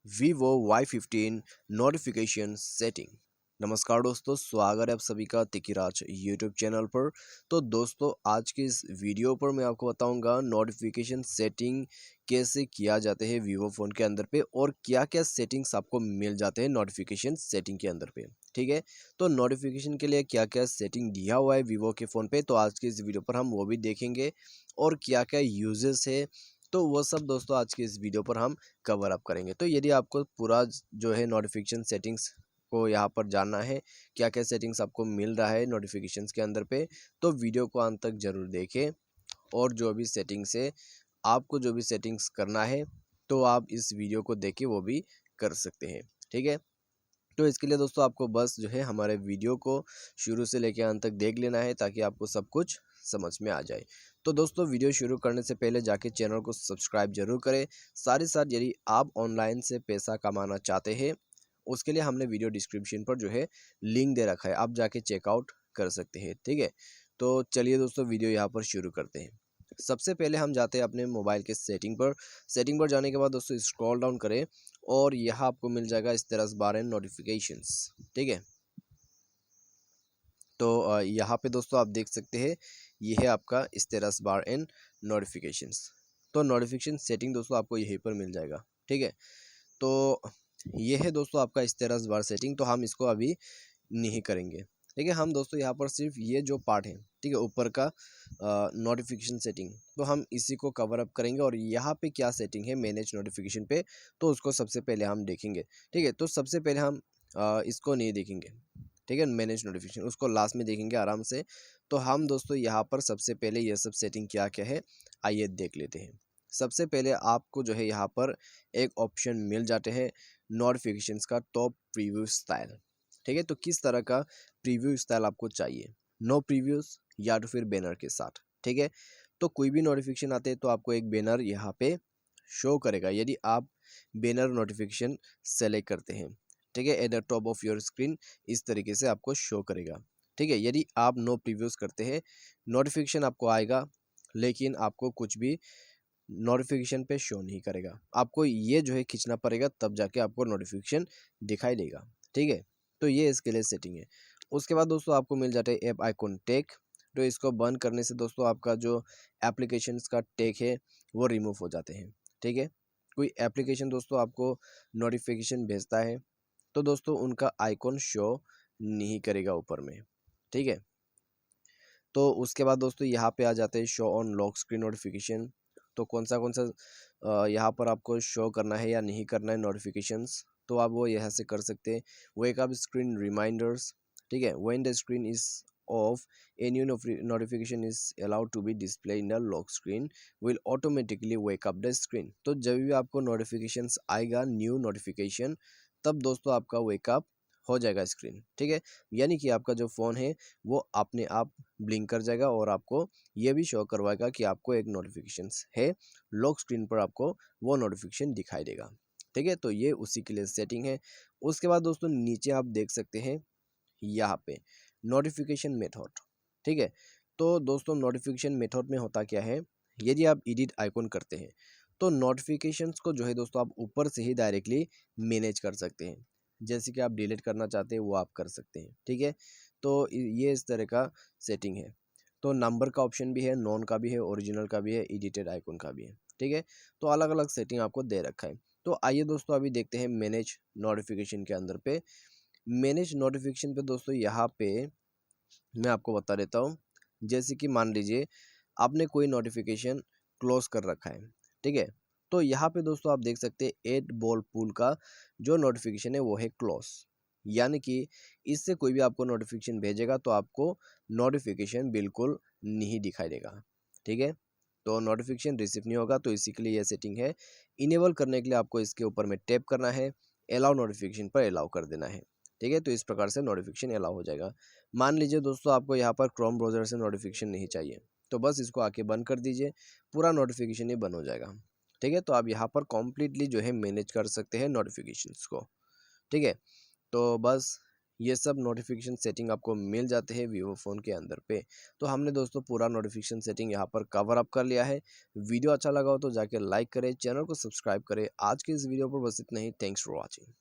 Vivo Y15 notification setting. नमस्कार दोस्तों, स्वागत है आप सभी का तिकिराज यूट्यूब चैनल पर। तो दोस्तों, आज के इस वीडियो पर मैं आपको बताऊंगा नोटिफिकेशन सेटिंग कैसे किया जाते हैं वीवो फ़ोन के अंदर पे, और क्या क्या सेटिंग्स आपको मिल जाते हैं नोटिफिकेशन सेटिंग के अंदर पे। ठीक है, तो नोटिफिकेशन के लिए क्या क्या सेटिंग दिया हुआ है वीवो के फ़ोन पे, तो आज के इस वीडियो पर हम वो भी देखेंगे, और क्या क्या यूजेस है तो वो सब दोस्तों आज की इस वीडियो पर हम कवर अप करेंगे। तो यदि आपको पूरा जो है नोटिफिकेशन सेटिंग्स को यहाँ पर जानना है, क्या क्या सेटिंग्स आपको मिल रहा है नोटिफिकेशंस के अंदर पे, तो वीडियो को अंत तक ज़रूर देखें। और जो भी सेटिंग्स है, आपको जो भी सेटिंग्स करना है, तो आप इस वीडियो को देख के वो भी कर सकते हैं। ठीक है, तो इसके लिए दोस्तों आपको बस जो है हमारे वीडियो को शुरू से लेकर अंत तक देख लेना है, ताकि आपको सब कुछ समझ में आ जाए। तो दोस्तों, वीडियो शुरू करने से पहले जाके चैनल को सब्सक्राइब जरूर करें। साथ ही साथ यदि आप ऑनलाइन से पैसा कमाना चाहते हैं, उसके लिए हमने वीडियो डिस्क्रिप्शन पर जो है लिंक दे रखा है, आप जाके चेकआउट कर सकते हैं। ठीक है, तो चलिए दोस्तों, वीडियो यहाँ पर शुरू करते हैं। सबसे पहले हम जाते हैं अपने मोबाइल के सेटिंग पर जाने के बाद दोस्तों स्क्रॉल डाउन करें, और यहाँ आपको मिल जाएगा इस तरह से बार एंड नोटिफिकेशंस। ठीक है, तो यहाँ पे दोस्तों आप देख सकते हैं, ये है आपका इस तरह से बार एंड नोटिफिकेशंस। तो नोटिफिकेशन सेटिंग दोस्तों आपको यहीं पर मिल जाएगा। ठीक है, तो ये है दोस्तों आपका इस तरह से बार सेटिंग। तो हम इसको अभी नहीं करेंगे। ठीक है, हम दोस्तों यहाँ पर सिर्फ ये जो पार्ट है, ठीक है, ऊपर का नोटिफिकेशन सेटिंग, तो हम इसी को कवर अप करेंगे। और यहाँ पे क्या सेटिंग है मैनेज नोटिफिकेशन पे, तो उसको सबसे पहले हम देखेंगे। ठीक है, तो सबसे पहले हम इसको नहीं देखेंगे। ठीक है, मैनेज नोटिफिकेशन उसको लास्ट में देखेंगे आराम से। तो हम दोस्तों यहाँ पर सबसे पहले ये सब सेटिंग क्या क्या है, आइए देख लेते हैं। सबसे पहले आपको जो है यहाँ पर एक ऑप्शन मिल जाते हैं नोटिफिकेशंस का, टॉप प्रीव्यू स्टाइल। ठीक है, तो किस तरह का प्रीव्यू स्टाइल आपको चाहिए, नो प्रीव्यूज या तो फिर बैनर के साथ। ठीक है, तो कोई भी नोटिफिकेशन आते हैं तो आपको एक बैनर यहाँ पे शो करेगा, यदि आप बैनर नोटिफिकेशन सेलेक्ट करते हैं। ठीक है, at the top of your screen इस तरीके से आपको शो करेगा। ठीक है, यदि आप नो प्रीव्यूज करते हैं, नोटिफिकेशन आपको आएगा, लेकिन आपको कुछ भी नोटिफिकेशन पे शो नहीं करेगा। आपको ये जो है खींचना पड़ेगा, तब जाके आपको नोटिफिकेशन दिखाई देगा। ठीक है, तो ये इसके लिए सेटिंग है। उसके बाद दोस्तों आपको मिल जाता है ऐप आइकॉन टैग। तो इसको बंद करने से दोस्तों आपका जो एप्लीकेशंस का टैग है वो रिमूव हो जाते हैं। ठीक है, कोई एप्लीकेशन दोस्तों आपको नोटिफिकेशन भेजता है, तो दोस्तों उनका आइकॉन शो नहीं करेगा ऊपर में। ठीक है, तो उसके बाद दोस्तों यहाँ पे आ जाते हैं show on lock screen notification. तो कौन सा यहाँ पर आपको शो करना है या नहीं करना है नोटिफिकेशंस, तो आप वो यहाँ से कर सकते हैं। Wake up screen reminders. ठीक है, when the screen is off a new notification is allowed to be display in the lock screen will automatically wake up the screen. तो जब भी आपको नोटिफिकेशंस आएगा न्यू नोटिफिकेशन, तब दोस्तों आपका वेकअप हो जाएगा स्क्रीन। ठीक है, यानी कि आपका जो फ़ोन है वो अपने आप ब्लिंक कर जाएगा, और आपको ये भी शो करवाएगा कि आपको एक नोटिफिकेशंस है, लॉक स्क्रीन पर आपको वो नोटिफिकेशन दिखाई देगा। ठीक है, तो ये उसी के लिए सेटिंग है। उसके बाद दोस्तों नीचे आप देख सकते हैं यहाँ पे नोटिफिकेशन मेथड। ठीक है, तो दोस्तों नोटिफिकेशन मेथड में होता क्या है, यदि आप एडिट आइकॉन करते हैं, तो नोटिफिकेशंस को जो है दोस्तों आप ऊपर से ही डायरेक्टली मैनेज कर सकते हैं। जैसे कि आप डिलीट करना चाहते हैं वो आप कर सकते हैं। ठीक है, तो ये इस तरह का सेटिंग है। तो नंबर का ऑप्शन भी है, नॉन का भी है, ओरिजिनल का भी है, एडिटेड आइकॉन का भी है। ठीक है, तो अलग अलग सेटिंग आपको दे रखा है। तो आइए दोस्तों अभी देखते हैं मैनेज नोटिफिकेशन के अंदर पे। मैनेज नोटिफिकेशन पे दोस्तों यहाँ पे मैं आपको बता देता हूँ। जैसे कि मान लीजिए आपने कोई नोटिफिकेशन क्लोज कर रखा है। ठीक है, तो यहाँ पे दोस्तों आप देख सकते हैं एड बॉल पूल का जो नोटिफिकेशन है वो है क्लोज, यानी कि इससे कोई भी आपको नोटिफिकेशन भेजेगा तो आपको नोटिफिकेशन बिल्कुल नहीं दिखाई देगा। ठीक है, तो नोटिफिकेशन रिसीव नहीं होगा, तो इसी के लिए यह सेटिंग है। इनेबल करने के लिए आपको इसके ऊपर में टैप करना है, अलाउ नोटिफिकेशन पर अलाउ कर देना है। ठीक है, तो इस प्रकार से नोटिफिकेशन अलाउ हो जाएगा। मान लीजिए दोस्तों आपको यहाँ पर क्रोम ब्राउज़र से नोटिफिकेशन नहीं चाहिए, तो बस इसको आके बंद कर दीजिए, पूरा नोटिफिकेशन ही बंद हो जाएगा। ठीक है, तो आप यहाँ पर कॉम्प्लीटली जो है मैनेज कर सकते हैं नोटिफिकेशंस को। ठीक है, तो बस ये सब नोटिफिकेशन सेटिंग आपको मिल जाते हैं वीवो फ़ोन के अंदर पे। तो हमने दोस्तों पूरा नोटिफिकेशन सेटिंग यहाँ पर कवर अप कर लिया है। वीडियो अच्छा लगा हो तो जाके लाइक करें, चैनल को सब्सक्राइब करें। आज के इस वीडियो पर बस इतना ही। Thanks for watching.